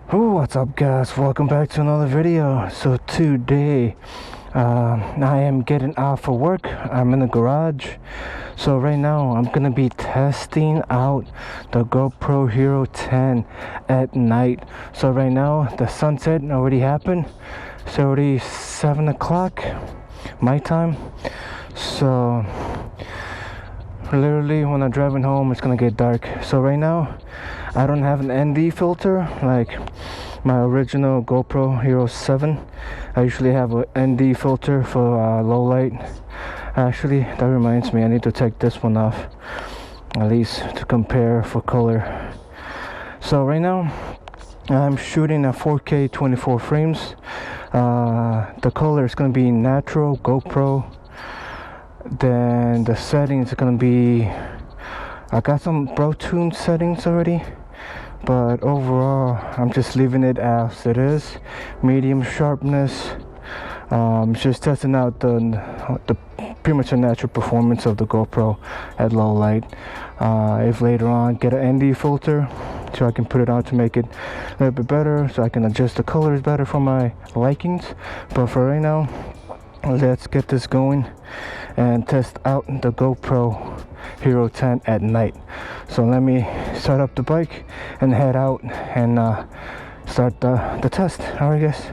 Oh, what's up guys, welcome back to another video. So today I am getting out for work. I'm in the garage. So right now I'm gonna be testing out the GoPro Hero 10 at night. So right now the sunset already happened. It's already 7 o'clock my time. So literally when I'm driving home it's gonna get dark. So right now I don't have an ND filter like my original GoPro Hero 7. I usually have an ND filter for low light. Actually, that reminds me, I need to take this one off at least to compare for color. So right now I'm shooting at 4K 24 frames. The color is going to be natural GoPro. Then the settings are going to be, I got some Pro Tune settings already, but overall I'm just leaving it as it is, medium sharpness. Just testing out the pretty much the natural performance of the GoPro at low light. If later on get an ND filter so I can put it on to make it a little bit better, so I can adjust the colors better for my likings. But for right now, let's get this going and test out the GoPro Hero 10 at night. So let me start up the bike and head out and start the test. Alright guys.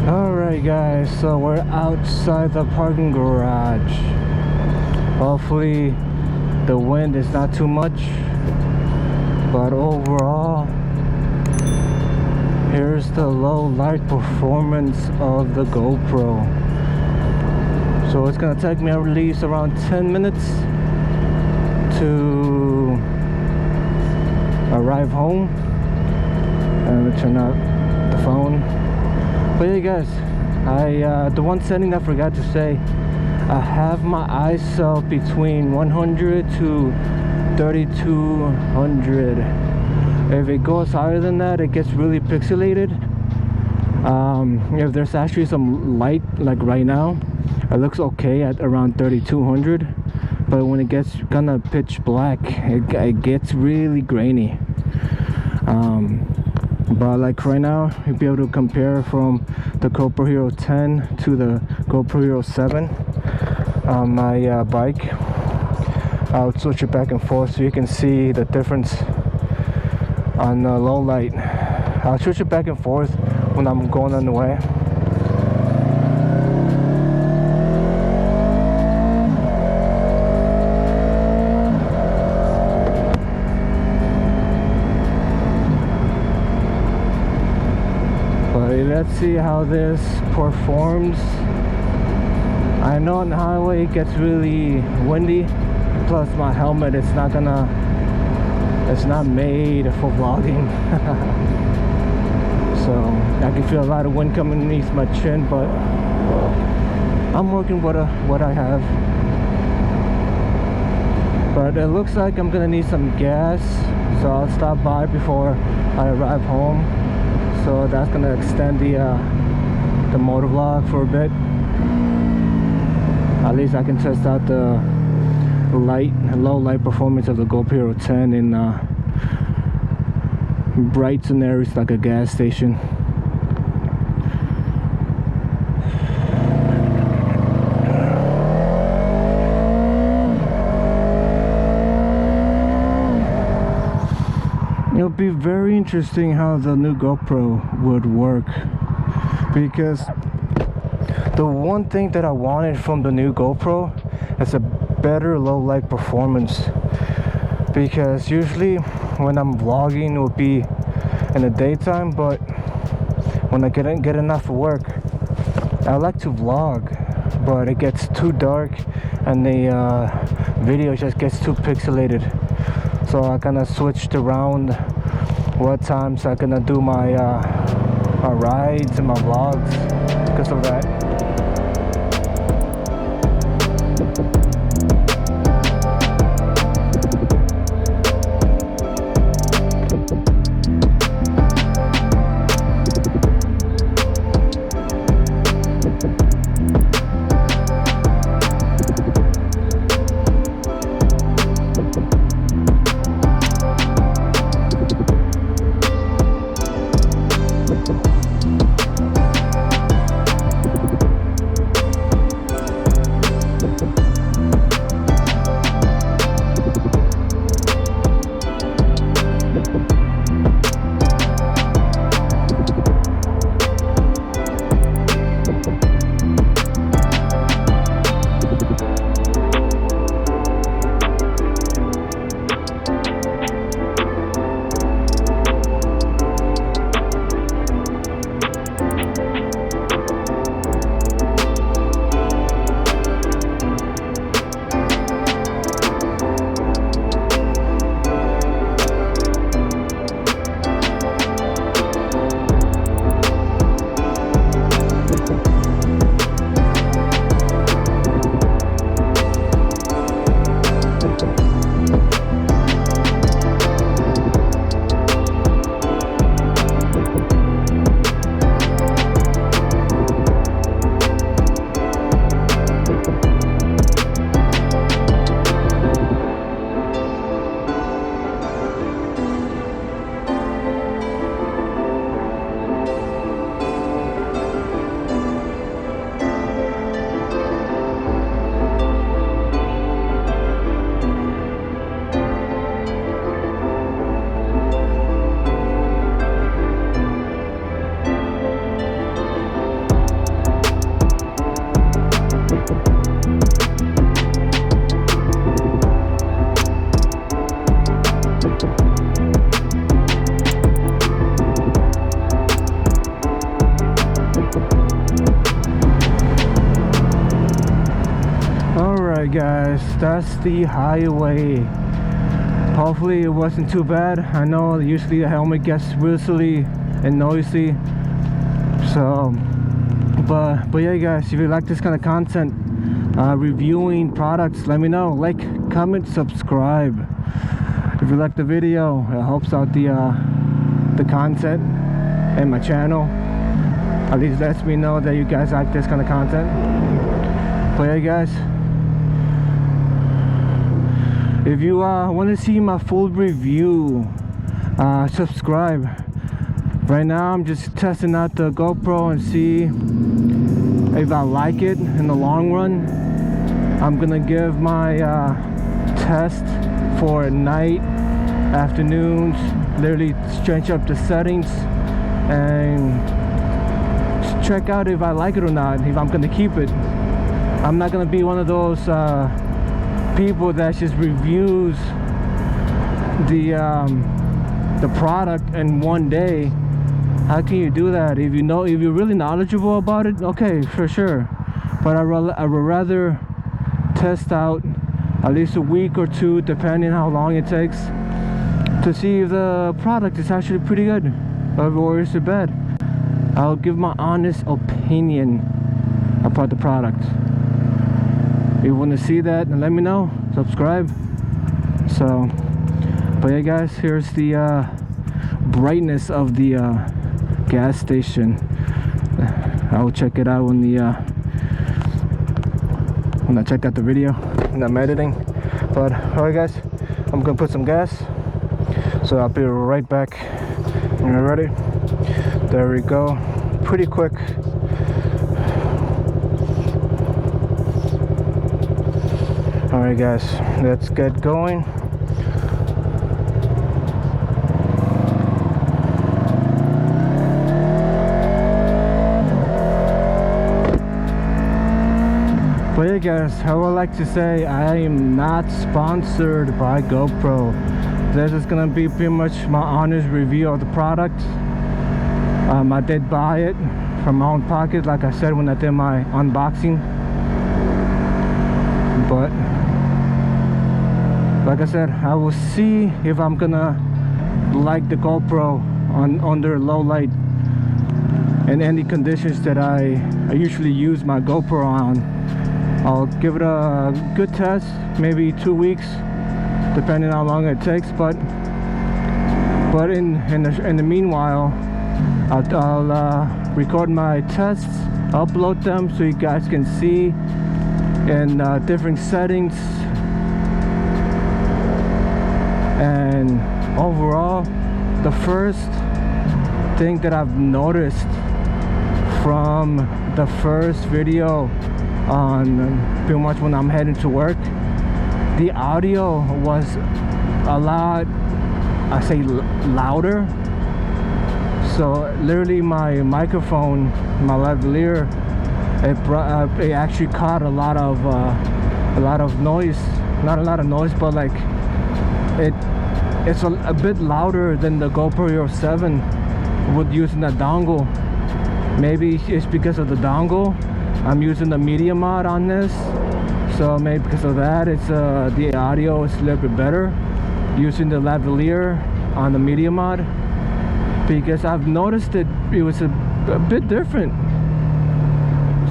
Alright guys, so we're outside the parking garage. Hopefully the wind is not too much, but overall here's the low light performance of the GoPro. So it's gonna take me at least around 10 minutes to arrive home. And let me turn out the phone. But yeah guys, the one setting I forgot to say, I have my ISO between 100 to 3200. If it goes higher than that, it gets really pixelated. If there's actually some light, like right now, it looks okay at around 3200. But when it gets kind of pitch black, it gets really grainy. But like right now, you'll be able to compare from the GoPro Hero 10 to the GoPro Hero 7 on my bike. I'll switch it back and forth so you can see the difference on low light. I'll switch it back and forth when I'm going on the way. Let's see how this performs. I know on the highway it gets really windy, plus my helmet it's not made for vlogging. So I can feel a lot of wind coming underneath my chin, but I'm working with what I have. But it looks like I'm gonna need some gas, so I'll stop by before I arrive home. So that's gonna extend the motovlog for a bit. At least I can test out the low light performance of the GoPro Hero 10 in bright scenarios like a gas station. It'll be very interesting how the new GoPro would work, because the one thing that I wanted from the new GoPro is a better low light performance, because usually when I'm vlogging it will be in the daytime, but when I get enough of work I like to vlog, but it gets too dark and the video just gets too pixelated. So I kind of switched around what times I'm gonna do my rides and my vlogs because of that. Alright guys, that's the highway. Hopefully it wasn't too bad. I know usually the helmet gets whistly and noisy, so but yeah guys, if you like this kind of content, reviewing products, let me know. Like, comment, subscribe. If you like the video, it helps out the content and my channel. At least lets me know that you guys like this kind of content. But yeah guys, if you want to see my full review, subscribe. Right now I'm just testing out the GoPro and see if I like it in the long run. I'm gonna give my test for night, afternoons, literally change up the settings and check out if I like it or not, if I'm gonna keep it. I'm not gonna be one of those people that just reviews the product in one day. How can you do that? If you know, if you're really knowledgeable about it, okay, for sure. But I would rather test out at least a week or two, depending how long it takes, to see if the product is actually pretty good or is it bad. I'll give my honest opinion about the product. If you want to see that, then let me know. Subscribe. So, but yeah guys, here's the brightness of the gas station. I'll check it out when I check out the video and I'm editing. But alright guys, I'm gonna put some gas, so I'll be right back. You ready? There we go. Pretty quick. Alright guys, let's get going. But yeah guys, I would like to say I am not sponsored by GoPro. This is gonna be pretty much my honest review of the product. I did buy it from my own pocket, like I said when I did my unboxing. But like I said, I will see if I'm gonna like the GoPro under low light and any conditions that I usually use my GoPro on. I'll give it a good test, maybe 2 weeks, depending on how long it takes. But in the meanwhile, I'll record my tests, upload them so you guys can see in different settings. And overall, the first thing that I've noticed from the first video on pretty much when I'm heading to work, the audio was a lot, I say, louder. So literally my microphone, my lavalier, it actually caught a lot of noise. Not a lot of noise, but like it's a bit louder than the GoPro DR-07 with using that dongle. Maybe it's because of the dongle. I'm using the media mod on this, so maybe because of that, it's the audio is a little bit better using the lavalier on the media mod, because I've noticed it was a bit different.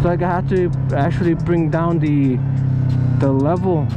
So like I had to actually bring down the level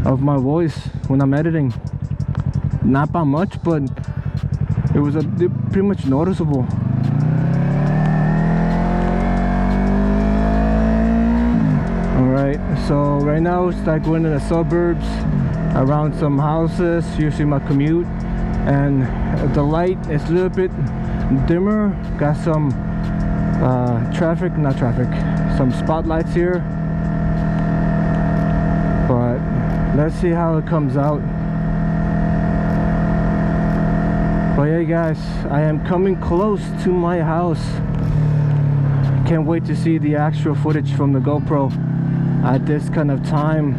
of my voice when I'm editing. Not by much, but it was pretty much noticeable. Alright, so right now it's like we're in the suburbs, around some houses, usually my commute, and the light is a little bit dimmer. Got some some spotlights here, but let's see how it comes out. But yeah guys, I am coming close to my house. Can't wait to see the actual footage from the GoPro at this kind of time.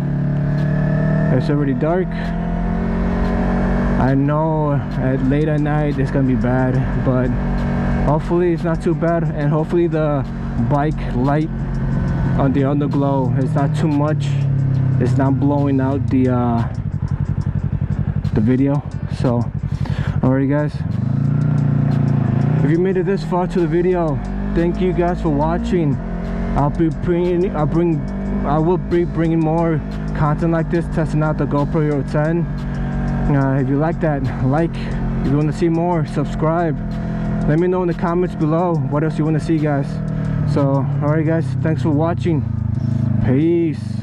It's already dark. I know late at night it's gonna be bad, but Hopefully it's not too bad, and hopefully the bike light on the underglow is not too much. It's not blowing out the video. So alright guys, if you made it this far to the video, thank you guys for watching. I will be bringing more content like this, testing out the GoPro Hero 10. If you like that, like. If you want to see more, subscribe. Let me know in the comments below what else you want to see, guys. So alright guys, thanks for watching. Peace.